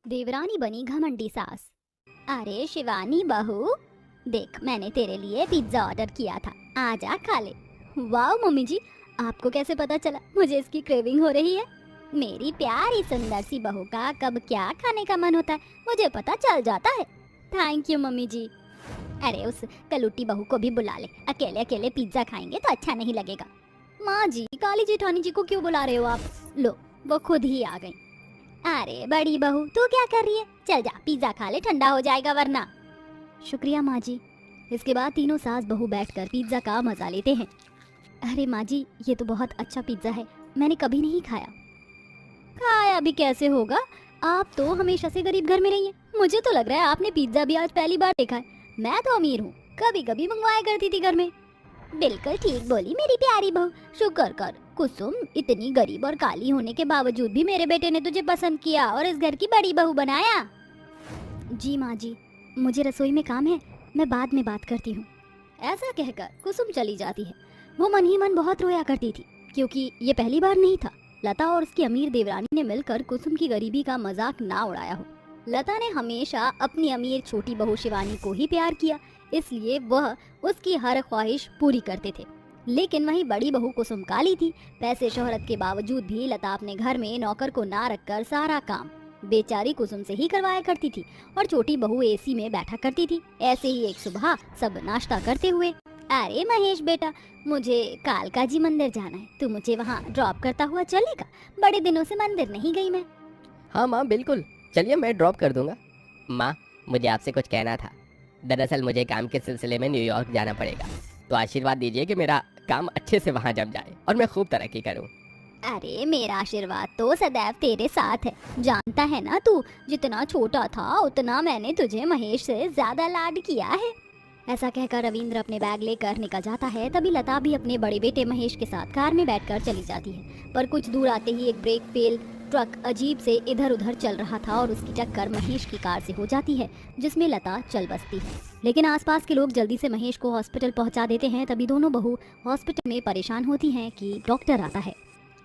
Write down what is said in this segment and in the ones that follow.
देवरानी बनी घमंडी सास। अरे शिवानी बहू, देख मैंने तेरे लिए पिज्जा ऑर्डर किया था, आजा खा ले। वाह मम्मी जी, आपको कैसे पता चला मुझे इसकी क्रेविंग हो रही है? मेरी प्यारी सुंदर सी बहू का कब क्या खाने का मन होता है मुझे पता चल जाता है। थैंक यू मम्मी जी। अरे उस कलुटी बहू को भी बुला ले, अकेले अकेले पिज्जा खाएंगे तो अच्छा नहीं लगेगा। माँ जी, काली जेठानी जी को क्यों बुला रहे हो आप? लो, वो खुद ही आ गई। अरे बड़ी बहू, तू क्या कर रही है? चल जा पिज्जा खा ले, ठंडा हो जाएगा वरना। शुक्रिया माँ जी। इसके बाद तीनों सास बहू बैठकर पिज्जा का मजा लेते हैं। अरे माँ जी, ये तो बहुत अच्छा पिज्जा है, मैंने कभी नहीं खाया। खाया भी कैसे होगा, आप तो हमेशा से गरीब घर में रही हैं। मुझे तो लग रहा है आपने पिज्जा भी आज पहली बार देखा है। मैं तो अमीर हूँ, कभी कभी मंगवाया करती थी घर में। बिल्कुल ठीक बोली मेरी प्यारी बहू। शुक्र कर कुसुम, इतनी गरीब और काली होने के बावजूद भी मेरे बेटे ने तुझे पसंद किया और इस घर की बड़ी बहू बनाया। जी माँ जी, मुझे रसोई में काम है, मैं बाद में बात करती हूँ। ऐसा कहकर कुसुम चली जाती है। वो मन ही मन बहुत रोया करती थी, क्योंकि ये पहली बार नहीं था लता और उसकी अमीर देवरानी ने मिलकर कुसुम की गरीबी का मजाक ना उड़ाया हो। लता ने हमेशा अपनी अमीर छोटी बहू शिवानी को ही प्यार किया, इसलिए वह उसकी हर ख्वाहिश पूरी करते थे। लेकिन वही बड़ी बहू कुसुम काली थी। पैसे शोहरत के बावजूद भी लता अपने घर में नौकर को ना रखकर सारा काम बेचारी कुसुम से ही करवाया करती थी और छोटी बहू एसी में बैठा करती थी। ऐसे ही एक सुबह सब नाश्ता करते हुए, अरे महेश बेटा, मुझे कालकाजी मंदिर जाना है, तू मुझे वहाँ ड्रॉप करता हुआ चलेगा? बड़े दिनों से मंदिर नहीं गई मैं। हाँ माँ बिल्कुल, चलिए मैं ड्रॉप कर दूंगा। माँ, मुझे आपसे कुछ कहना था। दरअसल मुझे काम के सिलसिले में न्यूयॉर्क जाना पड़ेगा, तो आशीर्वाद दीजिए कि मेरा काम अच्छे से वहाँ जम जाए और मैं खूब तरक्की करूँ। अरे मेरा आशीर्वाद तो सदैव तेरे साथ है। जानता है ना तू, जितना छोटा था उतना मैंने तुझे महेश से ज्यादा लाड किया है। ऐसा कहकर रविंद्र अपने बैग लेकर निकल जाता है। तभी लता भी अपने बड़े बेटे महेश के साथ कार में बैठकर चली जाती है। पर कुछ दूर आते ही एक ब्रेक फेल ट्रक अजीब से इधर उधर चल रहा था और उसकी टक्कर महेश की कार से हो जाती है, जिसमें लता चल बसती है। लेकिन आसपास के लोग जल्दी से महेश को हॉस्पिटल पहुंचा देते हैं। तभी दोनों बहू हॉस्पिटल में परेशान होती हैं कि डॉक्टर आता है।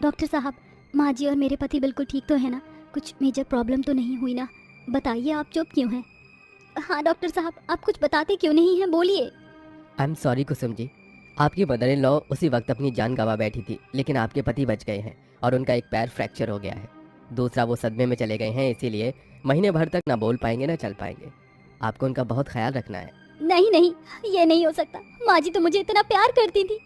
डॉक्टर साहब, माँ जी और मेरे पति बिल्कुल ठीक तो है ना? कुछ मेजर प्रॉब्लम तो नहीं हुई ना? बताइए, आप चुप क्यों हैं? हाँ डॉक्टर साहब, आप कुछ बताते क्यों नहीं हैं, बोलिए। I am sorry Kusum ji, आपकी मदर इन लॉ उसी वक्त अपनी जान गंवा बैठी थी, लेकिन आपके पति बच गए हैं और उनका एक पैर फ्रैक्चर हो गया है। दूसरा, वो सदमे में चले गए हैं, इसीलिए महीने भर तक ना बोल पाएंगे ना चल पाएंगे। आपको उनका बहुत ख्याल रखना है। नहीं नहीं, ये नहीं हो सकता। माँ जी तो मुझे इतना प्यार करती थी।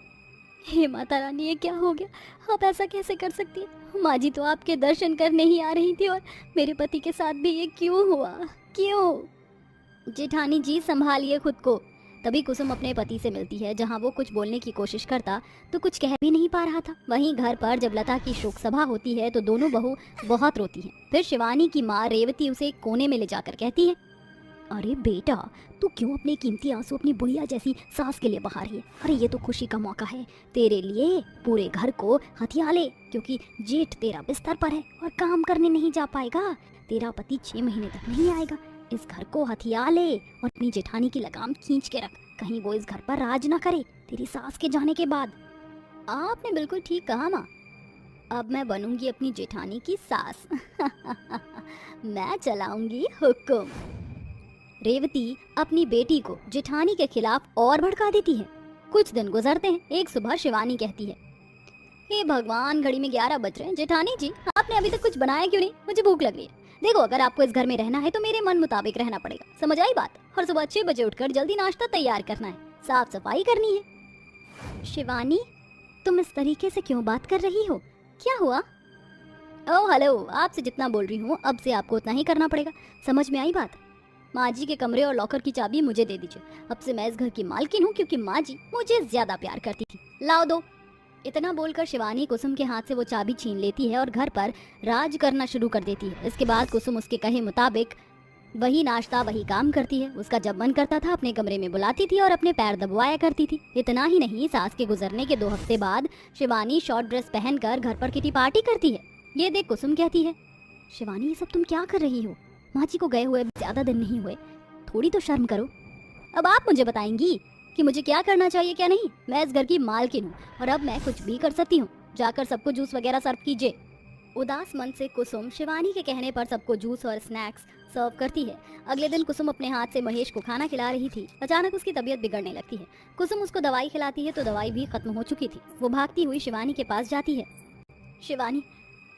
हे माता रानी, ये क्या हो गया? आप ऐसा कैसे कर सकती है? माँ जी तो आपके दर्शन करने ही आ रही थी और मेरे पति के साथ भी ये क्यों हुआ? क्यों? जेठानी जी, संभालिए खुद को। तभी कुसुम अपने पति से मिलती है। जहाँ वो कुछ बोलने की कोशिश करता तो कुछ कह भी नहीं पा रहा था। वहीं घर पर जब लता की शोक सभा होती है तो दोनों बहू बहुत रोती हैं। फिर शिवानी की माँ रेवती उसे एक कोने में ले जाकर कहती है, अरे बेटा, तू क्यों अपने कीमती आंसू अपनी बुढ़िया जैसी सास के लिए बहा रही है? अरे ये तो खुशी का मौका है तेरे लिए। पूरे घर को हथिया ले, क्योंकि जेठ तेरा बिस्तर पर है और काम करने नहीं जा पाएगा। तेरा पति 6 महीने तक नहीं आएगा। इस घर को हथिया ले और अपनी जेठानी की लगाम खींच के रख, कहीं वो इस घर पर राज ना करे तेरी सास के जाने के बाद। आपने बिल्कुल ठीक कहा माँ, अब मैं बनूंगी अपनी जेठानी की सास। मैं चलाऊंगी हुक्म। रेवती अपनी बेटी को जेठानी के खिलाफ और भड़का देती है। कुछ दिन गुजरते हैं। एक सुबह शिवानी कहती है, हे भगवान, घड़ी में 11 बज रहे हैं। जेठानी जी, आपने अभी तक कुछ बनाया क्यों नहीं? मुझे भूख लग रही है। देखो, अगर आपको इस घर में रहना है तो मेरे मन मुताबिक रहना पड़ेगा, समझ आई बात? और सुबह 6 बजे उठकर जल्दी नाश्ता तैयार करना है, साफ सफाई करनी है। शिवानी, तुम इस तरीके से क्यों बात कर रही हो? क्या हुआ? ओह हेलो, आपसे जितना बोल रही हूँ अब से आपको उतना ही करना पड़ेगा, समझ में आई बात? माँ जी के कमरे और लॉकर की चाबी मुझे दे दीजिए। अब से मैं इस घर की मालकिन हूँ, क्योंकि माँ जी मुझे ज्यादा प्यार करती थी। लाओ दो। इतना बोलकर शिवानी कुसुम के हाथ से वो चाबी छीन लेती है और घर पर राज करना शुरू कर देती है। इसके बाद कुसुम उसके कहे मुताबिक वही नाश्ता वही काम करती है। उसका जब मन करता था अपने कमरे में बुलाती थी और अपने पैर दबवाया करती थी। इतना ही नहीं, सास के गुजरने के 2 हफ्ते बाद शिवानी शॉर्ट ड्रेस पहनकर घर पर किटी पार्टी करती है। ये देख कुसुम कहती है, शिवानी, ये सब तुम क्या कर रही हो? माँ जी को गए हुए ज्यादा दिन नहीं हुए, थोड़ी तो शर्म करो। अब आप मुझे बताएंगी कि मुझे क्या करना चाहिए क्या नहीं? मैं इस घर की मालकिन हूँ और अब मैं कुछ भी कर सकती हूँ। जाकर सबको जूस वगैरह सर्व कीजिए। उदास मन से कुसुम शिवानी के कहने पर सबको जूस और स्नैक्स सर्व करती है। अगले दिन कुसुम अपने हाथ से महेश को खाना खिला रही थी। अचानक उसकी तबीयत बिगड़ने लगती है। कुसुम उसको दवाई खिलाती है तो दवाई भी खत्म हो चुकी थी। वो भागती हुई शिवानी के पास जाती है। शिवानी,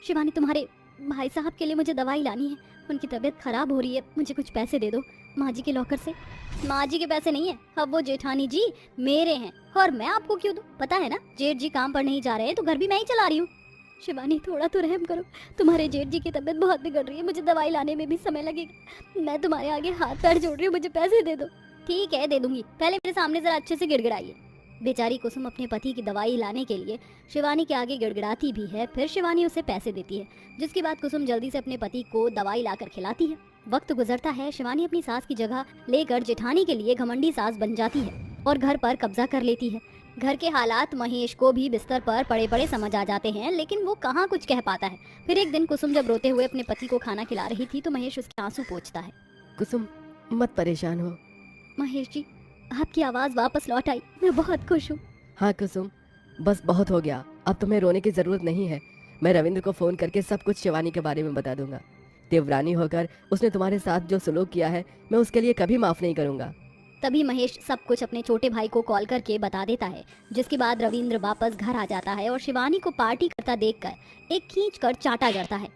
शिवानी तुम्हारे भाई साहब के लिए मुझे दवाई लानी है। उनकी तबीयत खराब हो रही है, मुझे कुछ पैसे दे दो माँ जी के लॉकर से। माँ जी के पैसे नहीं है, अब वो जेठानी जी मेरे हैं और मैं आपको क्यों दूं? पता है ना, जेठ जी काम पर नहीं जा रहे हैं तो घर भी मैं ही चला रही हूँ। शिवानी थोड़ा तो रहम करो, तुम्हारे जेठ जी की तबीयत बहुत बिगड़ रही है, मुझे दवाई लाने में भी समय लगेगा। मैं तुम्हारे आगे हाथ पैर जोड़ रही हूँ, मुझे पैसे दे दो। ठीक है दे दूंगी, पहले मेरे सामने जरा अच्छे से गिड़गिड़ाइए। बेचारी कुसुम अपने पति की दवाई लाने के लिए शिवानी के आगे गिड़गिड़ाती भी है, फिर शिवानी उसे पैसे देती है, जिसके बाद कुसुम जल्दी से अपने पति को दवाई लाकर खिलाती है। वक्त गुजरता है, शिवानी अपनी सास की जगह लेकर जेठानी के लिए घमंडी सास बन जाती है और घर पर कब्जा कर लेती है। घर के हालात महेश को भी बिस्तर पर पड़े पड़े समझ आ जाते हैं, लेकिन वो कहाँ कुछ कह पाता है। फिर एक दिन कुसुम जब रोते हुए अपने पति को खाना खिला रही थी तो महेश उसके आंसू पोंछता है। कुसुम मत परेशान हो। महेश जी, आपकी आवाज वापस लौट आई, मैं बहुत खुश हूँ। हाँ कुसुम, बस बहुत हो गया, अब तुम्हें रोने की जरूरत नहीं है। मैं रविंद्र को फोन करके सब कुछ शिवानी के बारे में बता दूंगा। देवरानी होकर उसने तुम्हारे साथ जो सलूक किया है, मैं उसके लिए कभी माफ नहीं करूंगा। तभी महेश सब कुछ अपने छोटे भाई को कॉल करके बता देता है, जिसके बाद रविंद्र वापस घर आ जाता है और शिवानी को पार्टी करता देखकर एक खींच कर चांटा करता है।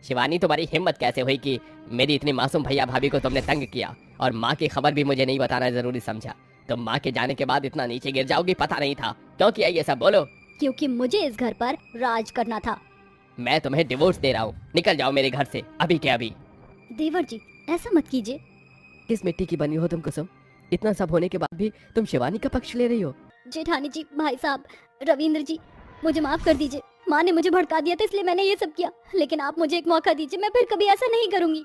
शिवानी, तुम्हारी हिम्मत कैसे हुई कि मेरी इतनी मासूम भैया भाभी को तुमने तंग किया और माँ की खबर भी मुझे नहीं बताना जरूरी समझा? तुम माँ के जाने के बाद इतना नीचे गिर जाओगी पता नहीं था। क्यों किया ये सब, बोलो। क्योंकि मुझे इस घर पर राज करना था। मैं तुम्हें डिवोर्स दे रहा हूँ, निकल जाओ मेरे घर से अभी के अभी। देवर जी, ऐसा मत कीजिए। किस मिट्टी की बनी हो तुम कुसुम? इतना सब होने के बाद भी तुम शिवानी का पक्ष ले रही हो? जेठानी जी, भाई साहब, रविंद्र जी, मुझे माफ कर दीजिए। माँ ने मुझे भड़का दिया था इसलिए मैंने ये सब किया, लेकिन आप मुझे एक मौका दीजिए, मैं फिर कभी ऐसा नहीं करूंगी।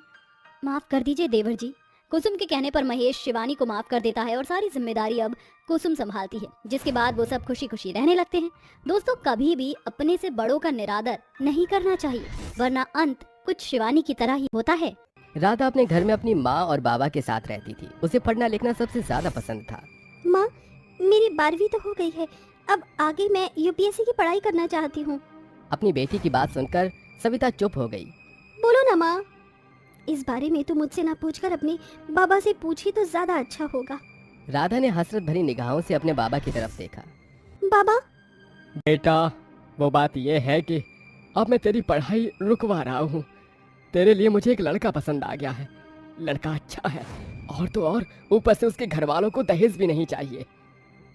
माफ कर दीजिए देवर जी। कुसुम के कहने पर महेश शिवानी को माफ कर देता है और सारी जिम्मेदारी अब कुसुम संभालती है, जिसके बाद वो सब खुशी खुशी रहने लगते हैं। दोस्तों, कभी भी अपने से बड़ों का निरादर नहीं करना चाहिए, वरना अंत कुछ शिवानी की तरह ही होता है। राधा अपने घर में अपनी माँ और बाबा के साथ रहती थी। उसे पढ़ना लिखना सबसे ज्यादा पसंद था। माँ, मेरी 12वीं तो हो गई है, अब आगे मैं यूपीएससी की पढ़ाई करना चाहती हूँ। अपनी बेटी की बात सुनकर सविता चुप हो गई। बोलो ना माँ। इस बारे में तो मुझसे ना पूछकर अपने बाबा से पूछी तो ज्यादा अच्छा होगा। राधा ने हसरत भरी निगाहों से अपने बाबा की तरफ देखा। बाबा? बेटा, वो बात ये है कि अब मैं तेरी पढ़ाई रुकवा रहा हूँ। तेरे लिए मुझे एक लड़का पसंद आ गया है। लड़का अच्छा है और तो और ऊपर से उसके घर वालों को दहेज भी नहीं चाहिए।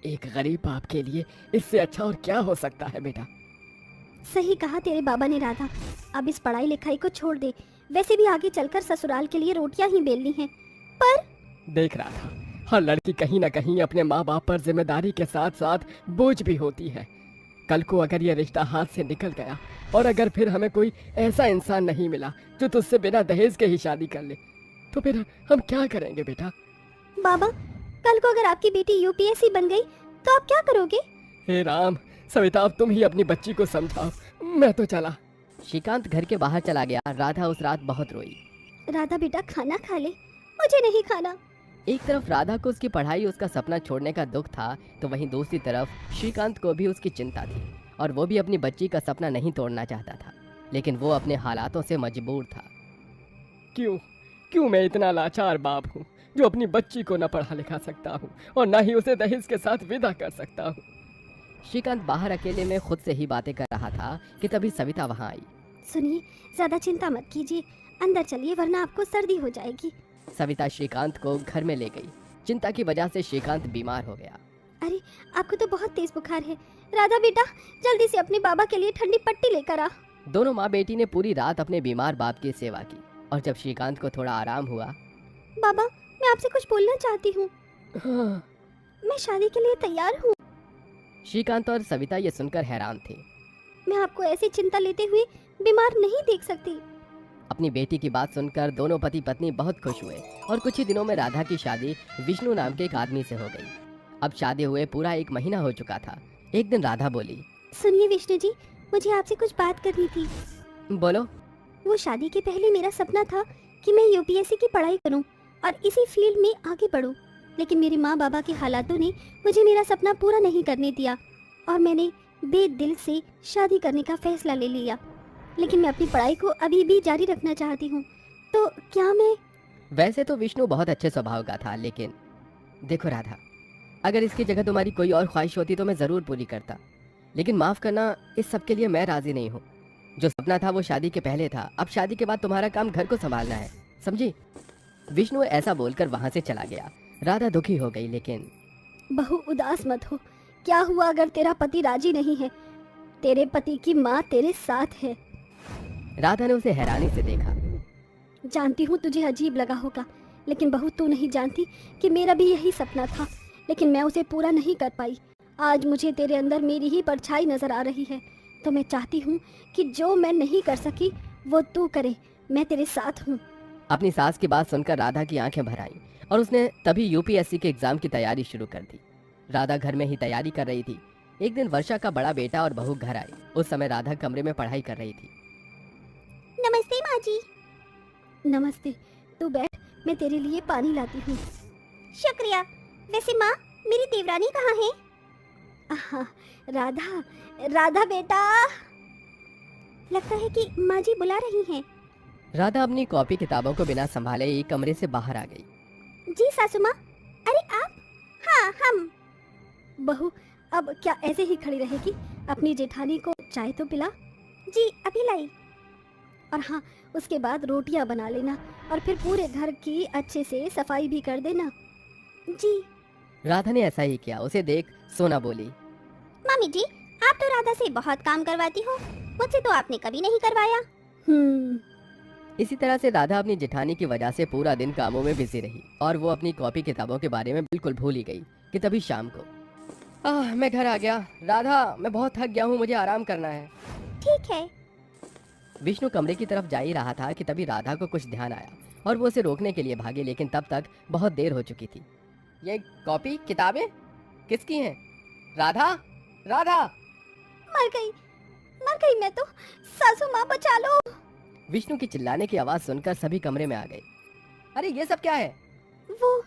एक गरीब बाप के लिए इससे अच्छा और क्या हो सकता है बेटा? सही कहा तेरे बाबा ने राधा, अब इस पढ़ाई लिखाई को छोड़ दे। वैसे भी आगे चलकर ससुराल के लिए रोटियां ही बेलनी हैं। पर देख रहा था, हर लड़की कहीं ना कहीं अपने माँ बाप पर जिम्मेदारी के साथ साथ बोझ भी होती है। कल को अगर ये रिश्ता हाथ से निकल गया और अगर फिर हमें कोई ऐसा इंसान नहीं मिला जो तुझसे बिना दहेज के ही शादी कर ले, तो फिर हम क्या करेंगे बेटा? बाबा, कल को अगर आपकी बेटी यूपीएससी बन गई तो आप क्या करोगे? हे राम, सविता, अब तुम ही अपनी बच्ची को समझाओ, मैं तो चला। श्रीकांत घर के बाहर चला गया। राधा उस रात बहुत रोई। राधा बेटा, खाना खा ले। मुझे नहीं खाना। एक तरफ राधा को उसकी पढ़ाई, उसका सपना छोड़ने का दुख था, तो वहीं दूसरी तरफ श्रीकांत को भी उसकी चिंता थी और वो भी अपनी बच्ची का सपना नहीं तोड़ना चाहता था, लेकिन वो अपने हालातों से मजबूर था। क्यों मैं इतना लाचार बाप हूँ जो अपनी बच्ची को न पढ़ा लिखा सकता हूँ और न ही उसे दहेज के साथ विदा कर सकता हूँ। श्रीकांत बाहर अकेले में खुद से ही बातें कर रहा था कि तभी सविता वहां आई। सुनिए, ज्यादा चिंता मत कीजिए, अंदर चलिए वरना आपको सर्दी हो जाएगी। सविता श्रीकांत को घर में ले गई। चिंता की वजह से श्रीकांत बीमार हो गया। अरे, आपको तो बहुत तेज बुखार है। राधा बेटा, जल्दी से अपने बाबा के लिए ठंडी पट्टी लेकर आ। दोनों माँ बेटी ने पूरी रात अपने बीमार बाप की सेवा की और जब श्रीकांत को थोड़ा आराम हुआ, बाबा, मैं आपसे कुछ बोलना चाहती हूँ। हाँ। मैं शादी के लिए तैयार हूँ। श्रीकांत और सविता ये सुनकर हैरान थे। मैं आपको ऐसी चिंता लेते हुए बीमार नहीं देख सकती। अपनी बेटी की बात सुनकर दोनों पति पत्नी बहुत खुश हुए और कुछ ही दिनों में राधा की शादी विष्णु नाम के एक आदमी से हो गई। अब शादी हुए पूरा 1 महीना हो चुका था। एक दिन राधा बोली, सुनिए विष्णु जी, मुझे आपसे कुछ बात करनी थी। बोलो। वो शादी के पहले मेरा सपना था कि मैं यूपीएससी की पढ़ाई करूं और इसी फील्ड में आगे बढ़ूं, लेकिन मेरे माँ बाबा के हालातों ने मुझे मेरा सपना पूरा नहीं करने दिया और मैंने बेदिल से शादी करने का फैसला ले लिया। लेकिन मैं अपनी पढ़ाई को अभी भी जारी रखना चाहती हूँ। तो क्या मैं... वैसे तो विष्णु बहुत अच्छे स्वभाव का था, लेकिन देखो राधा, अगर इसकी जगह तुम्हारी कोई और ख्वाहिश होती तो मैं ज़रूर पूरी करता, लेकिन माफ़ करना, इस सब के लिए मैं राज़ी नहीं हूँ। जो सपना था वो शादी के पहले था, अब शादी के बाद तुम्हारा काम घर को संभालना है, समझी? विष्णु ऐसा बोलकर वहाँ से चला गया। राधा दुखी हो गई, लेकिन बहू उदास मत हो। क्या हुआ अगर तेरा पति राजी नहीं है? तेरे पति की माँ तेरे साथ है। राधा ने उसे हैरानी से देखा। जानती हूँ तुझे अजीब लगा होगा, लेकिन बहू तू नहीं जानती कि मेरा भी यही सपना था, लेकिन मैं उसे पूरा नहीं कर पाई। आज मुझे तेरे अंदर मेरी ही परछाई नजर आ रही है, तो मैं चाहती हूँ कि जो मैं नहीं कर सकी वो तू करे। मैं तेरे साथ हूँ। अपनी सास की बात सुनकर राधा की आंखें भर आईं और उसने तभी यूपीएससी के एग्जाम की तैयारी शुरू कर दी। राधा घर में ही तैयारी कर रही थी। एक दिन वर्षा का बड़ा बेटा और बहू घर आई। उस समय राधा कमरे में पढ़ाई कर रही थी। नमस्ते माँ जी। नमस्ते, तू बैठ, मैं तेरे लिए पानी लाती हूँ। शुक्रिया। वैसे माँ, मेरी देवरानी कहाँ है? हाँ, राधा, राधा बेटा। लगता है कि माँ जी बुला रही हैं। राधा अपनी कॉपी किताबों को बिना संभाले ही कमरे से बाहर आ गई। जी सासू माँ। अरे आप? हाँ, हम। बहू, अब क्या ऐसे ही खड़ी रहेगी? अपनी जेठानी को चाय तो पिला। जी, अभी लाई। और हाँ, उसके बाद रोटियां बना लेना और फिर पूरे घर की अच्छे से सफाई भी कर देना। जी। राधा ने ऐसा ही किया। उसे देख सोना बोली, मामी जी, आप तो राधा से बहुत काम करवाती हो, मुझसे तो आपने कभी नहीं करवाया। इसी तरह से राधा अपनी जेठानी की वजह से पूरा दिन कामों में बिजी रही और वो अपनी कॉपी किताबों के बारे में बिल्कुल भूल ही गई कि तभी शाम को मैं घर आ गया। राधा, मैं बहुत थक गया हूँ, मुझे आराम करना है। ठीक है। विष्णु कमरे की तरफ जा ही रहा था कि तभी राधा को कुछ ध्यान आया और वो उसे रोकने के लिए भागे, लेकिन तब तक बहुत देर हो चुकी थी। ये कॉपी किताबें किसकी हैं? राधा, राधा! मर गई मैं तो। सासू माँ बचा लो। विष्णु की चिल्लाने की आवाज सुनकर सभी कमरे में आ गए। अरे ये सब क्या है? वो...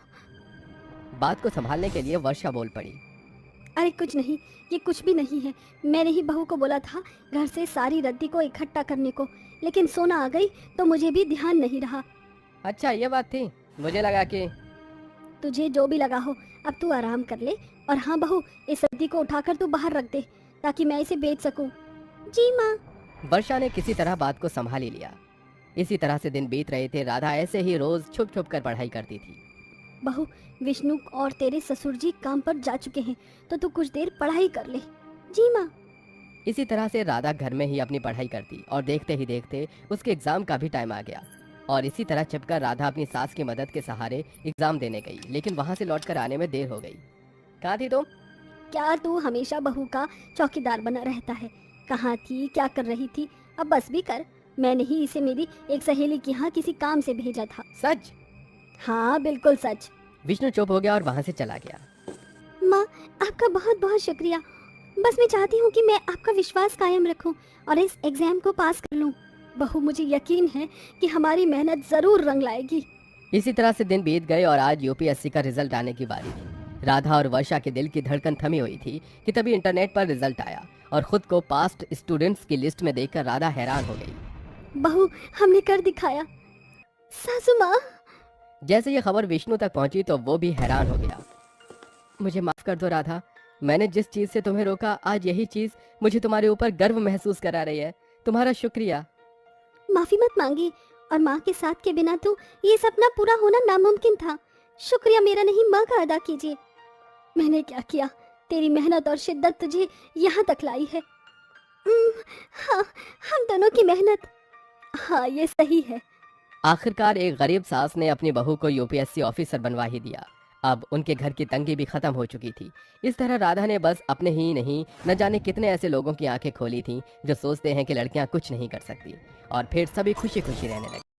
बात को संभालने के लिए वर्षा बोल पड़ी। अरे कुछ नहीं, ये कुछ भी नहीं है। मैंने ही बहू को बोला था घर से सारी रद्दी को इकट्ठा करने को, लेकिन सोना आ गई तो मुझे भी ध्यान नहीं रहा। अच्छा ये बात थी, मुझे लगा कि... तुझे जो भी लगा हो, अब तू आराम कर ले। और हाँ बहू, इस रद्दी को उठाकर तू बाहर रख दे ताकि मैं इसे बेच सकूं। जी माँ। वर्षा ने किसी तरह बात को संभाल ही लिया। इसी तरह से दिन बीत रहे थे। राधा ऐसे ही रोज छुप छुप कर पढ़ाई करती थी। बहू, विष्णु और तेरे ससुर जी काम पर जा चुके हैं, तो तू कुछ देर पढ़ाई कर ले। जी माँ। इसी तरह से राधा घर में ही अपनी पढ़ाई करती और देखते ही देखते उसके एग्जाम का भी टाइम आ गया। और इसी तरह छिपकर राधा अपनी सास की मदद के सहारे एग्जाम देने गई, लेकिन वहां से लौटकर आने में देर हो गई। कहाँ थी तुम? क्या तू हमेशा बहू का चौकीदार बना रहता है? कहाँ थी, क्या कर रही थी? अब बस भी कर। मैंने ही इसे मेरी एक सहेली के यहाँ किसी काम से भेजा था। सच? हाँ बिल्कुल सच। विष्णु चुप हो गया और वहां से चला गया। माँ, आपका बहुत बहुत शुक्रिया। बस मैं चाहती हूँ कि मैं आपका विश्वास कायम रखूं और इस एग्जाम को पास कर लूं। बहू, मुझे यकीन है कि हमारी मेहनत जरूर रंग लाएगी। इसी तरह से दिन बीत गए और आज यूपीएससी का रिजल्ट आने की बारी थी। राधा और वर्षा के दिल की धड़कन थमी हुई थी कि तभी इंटरनेट पर रिजल्ट आया और खुद को पास्ट स्टूडेंट्स की लिस्ट में देखकर राधा हैरान हो गई। बहू, हमने कर दिखाया। सासू माँ। जैसे ये खबर विष्णु तक पहुंची तो वो भी हैरान हो गया। मुझे माफ कर दो राधा, मैंने जिस चीज से तुम्हें रोका, आज यही चीज मुझे तुम्हारे ऊपर गर्व महसूस करा रही है। तुम्हारा शुक्रिया। माफी मत मांगी, और माँ के साथ के बिना तो ये सपना पूरा होना नामुमकिन था। शुक्रिया मेरा नहीं, माँ का अदा कीजिए। मैंने क्या किया? तेरी मेहनत और शिद्दत तुझे यहाँ तक लाई है। हाँ, हम दोनों की मेहनत। हाँ, ये सही है। आखिरकार एक गरीब सास ने अपनी बहू को यूपीएससी ऑफिसर बनवा ही दिया। अब उनके घर की तंगी भी खत्म हो चुकी थी। इस तरह राधा ने बस अपने ही नहीं, न जाने कितने ऐसे लोगों की आंखें खोली थी जो सोचते हैं कि लड़कियां कुछ नहीं कर सकती, और फिर सभी खुशी खुशी रहने लगे।